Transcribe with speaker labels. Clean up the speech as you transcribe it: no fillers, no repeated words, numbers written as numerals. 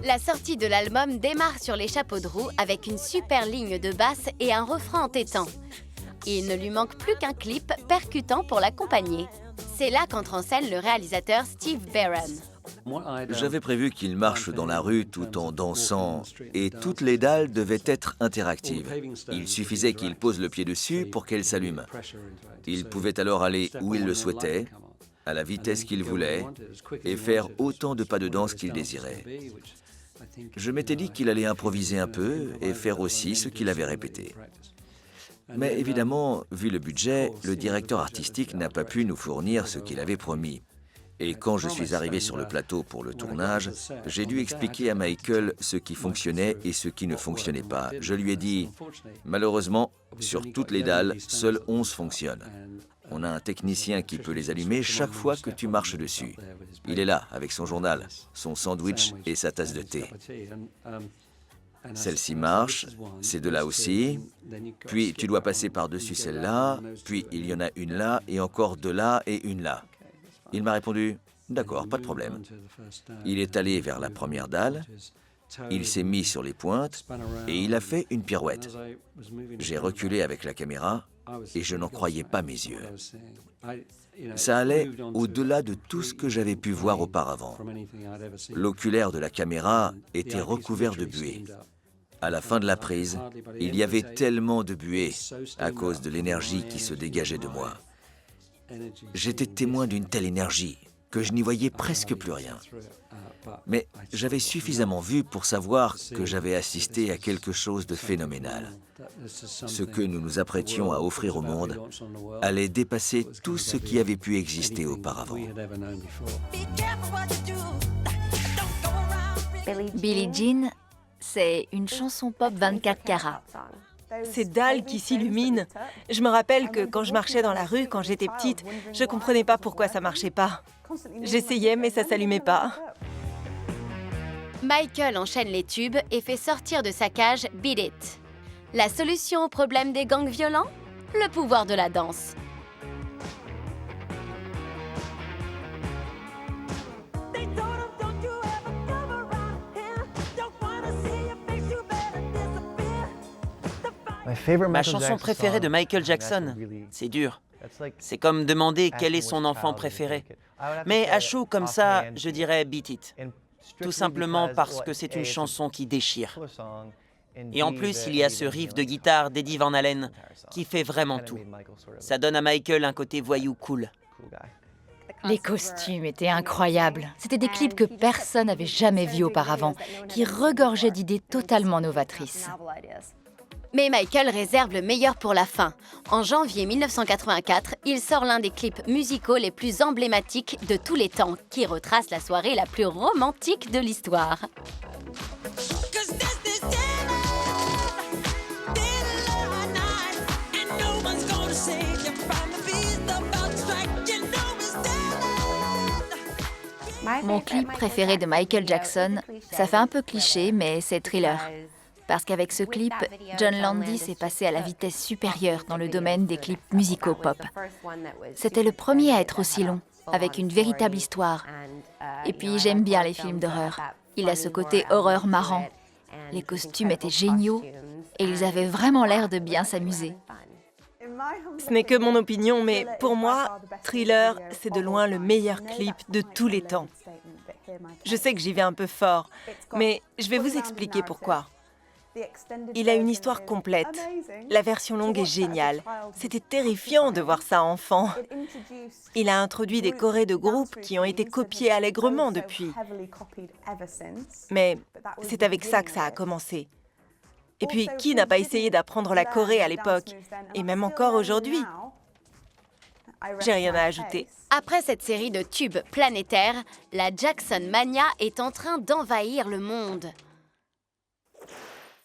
Speaker 1: La sortie de l'album démarre sur les chapeaux de roue avec une super ligne de basse et un refrain entêtant. Il ne lui manque plus qu'un clip percutant pour l'accompagner. C'est là qu'entre en scène le réalisateur Steve Barron.
Speaker 2: J'avais prévu qu'il marche dans la rue tout en dansant et toutes les dalles devaient être interactives. Il suffisait qu'il pose le pied dessus pour qu'elles s'allument. Il pouvait alors aller où il le souhaitait, à la vitesse qu'il voulait et faire autant de pas de danse qu'il désirait. Je m'étais dit qu'il allait improviser un peu et faire aussi ce qu'il avait répété. Mais évidemment, vu le budget, le directeur artistique n'a pas pu nous fournir ce qu'il avait promis. Et quand je suis arrivé sur le plateau pour le tournage, j'ai dû expliquer à Michael ce qui fonctionnait et ce qui ne fonctionnait pas. Je lui ai dit, malheureusement, sur toutes les dalles, seules 11 fonctionnent. On a un technicien qui peut les allumer chaque fois que tu marches dessus. Il est là, avec son journal, son sandwich et sa tasse de thé. Celle-ci marche, ces deux-là aussi, puis tu dois passer par-dessus celle-là, puis il y en a une là, et encore deux là et une là. Il m'a répondu, d'accord, pas de problème. Il est allé vers la première dalle, il s'est mis sur les pointes et il a fait une pirouette. J'ai reculé avec la caméra et je n'en croyais pas mes yeux. Ça allait au-delà de tout ce que j'avais pu voir auparavant. L'oculaire de la caméra était recouvert de buée. À la fin de la prise, il y avait tellement de buée à cause de l'énergie qui se dégageait de moi. J'étais témoin d'une telle énergie que je n'y voyais presque plus rien. Mais j'avais suffisamment vu pour savoir que j'avais assisté à quelque chose de phénoménal. Ce que nous nous apprêtions à offrir au monde allait dépasser tout ce qui avait pu exister auparavant.
Speaker 3: Billie Jean, c'est une chanson pop 24 carats.
Speaker 4: Ces dalles qui s'illuminent. Je me rappelle que quand je marchais dans la rue, quand j'étais petite, je ne comprenais pas pourquoi ça marchait pas. J'essayais, mais ça s'allumait pas.
Speaker 1: Michael enchaîne les tubes et fait sortir de sa cage Beat It. La solution au problème des gangs violents? Le pouvoir de la danse.
Speaker 5: Ma chanson préférée de Michael Jackson, c'est dur. C'est comme demander quel est son enfant préféré. Mais à chaud comme ça, je dirais Beat It. Tout simplement parce que c'est une chanson qui déchire. Et en plus, il y a ce riff de guitare d'Eddie Van Halen qui fait vraiment tout. Ça donne à Michael un côté voyou cool.
Speaker 3: Les costumes étaient incroyables. C'était des clips que personne n'avait jamais vus auparavant, qui regorgeaient d'idées totalement novatrices.
Speaker 1: Mais Michael réserve le meilleur pour la fin. En janvier 1984, il sort l'un des clips musicaux les plus emblématiques de tous les temps, qui retrace la soirée la plus romantique de l'histoire.
Speaker 3: Mon clip préféré de Michael Jackson, ça fait un peu cliché, mais c'est Thriller. Parce qu'avec ce clip, John Landis est passé à la vitesse supérieure dans le domaine des clips musicaux pop. C'était le premier à être aussi long, avec une véritable histoire. Et puis j'aime bien les films d'horreur. Il a ce côté horreur marrant. Les costumes étaient géniaux et ils avaient vraiment l'air de bien s'amuser.
Speaker 4: Ce n'est que mon opinion, mais pour moi, Thriller, c'est de loin le meilleur clip de tous les temps. Je sais que j'y vais un peu fort, mais je vais vous expliquer pourquoi. Il a une histoire complète. La version longue est géniale. C'était terrifiant de voir ça enfant. Il a introduit des chorés de groupes qui ont été copiés allègrement depuis. Mais c'est avec ça que ça a commencé. Et puis, qui n'a pas essayé d'apprendre la choré à l'époque? Et même encore aujourd'hui. J'ai rien à ajouter.
Speaker 1: Après cette série de tubes planétaires, la Jackson Mania est en train d'envahir le monde.